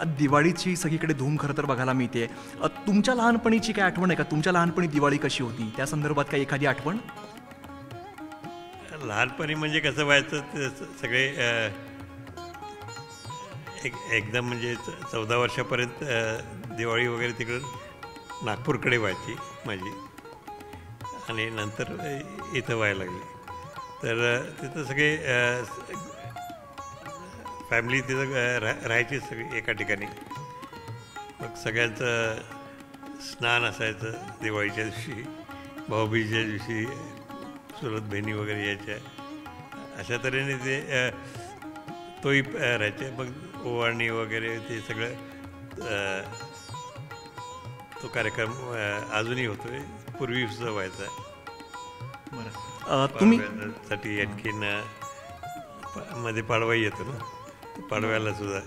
दिवाळीची सगळीकडे धूम खरं तर बघायला मिळते. तुमच्या लहानपणीची काय आठवण आहे का? तुमच्या लहानपणी दिवाळी कशी होती त्या संदर्भात काही एखादी आठवण? लहानपणी म्हणजे कसं व्हायचं ते सगळे एकदम म्हणजे 14 वर्षापर्यंत दिवाळी वगैरे तिकडं नागपूरकडे व्हायची माझी, आणि नंतर इथं व्हायला लागली. तर तिथं सगळे फॅमिली तिथं राहायची सगळी एका ठिकाणी. मग सगळ्यांचं स्नान असायचं दिवाळीच्या दिवशी, भाऊबीजेच्या दिवशी चुलत बहिणी वगैरे यायच्या. अशा तऱ्हेने ते तोही राहायचे. मग ओवाळणी वगैरे ते सगळं तो कार्यक्रम अजूनही होतो आहे, पूर्वी सुद्धा व्हायचा. बरं, तुम्ही साठी आणखीन मध्ये पाडवाही येतो ना, पाडव्याला सुद्धा